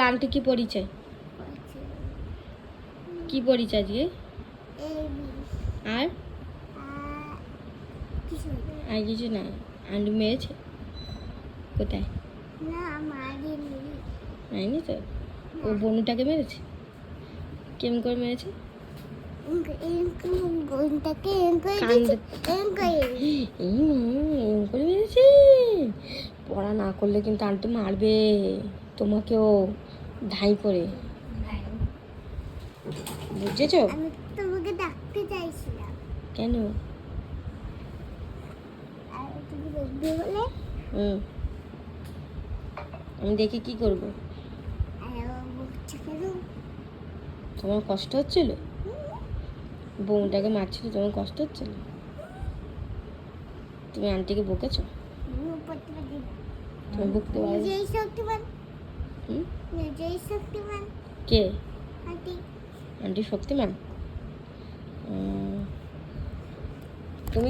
aunty কি পরিচয় কি পরিচয় আজকে আর আর কিছু না আন্টি মেরেছে কোথায় মারিনি তো ও বনুটাকে মেরেছে কেমন করে মেরেছে করে মেরেছে পড়া না করলে কিন্তু আন্টি মারবে তোমাকেও ধাই করে বুঝেছো আমি তোমাকে ডাকতে চাইছিলাম কেন আর তুমি দেখবে বলে আমি দেখে কি করব তোমার কষ্ট হচ্ছিল বউটাকে মারছিল তোমার কষ্ট হচ্ছিল তুমি আন্টিকে বকেছো তুমি বকতে পারো নিজেই শক্তিমান নিজেই শক্তিমান কে আন্টি আন্টি শক্তিমান তুমি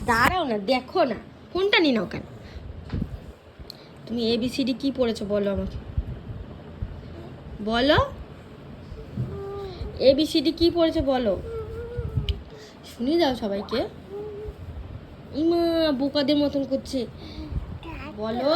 দাঁড়াও না দেখো না ফোনটা নিয়ে নাও কেন তুমি ABCD কি পড়েছো বলো আমাকে বলো ABCD কি পড়েছো বলো শুনিয়ে দাও সবাইকে ইমা বোকাদের মতন করছে বলো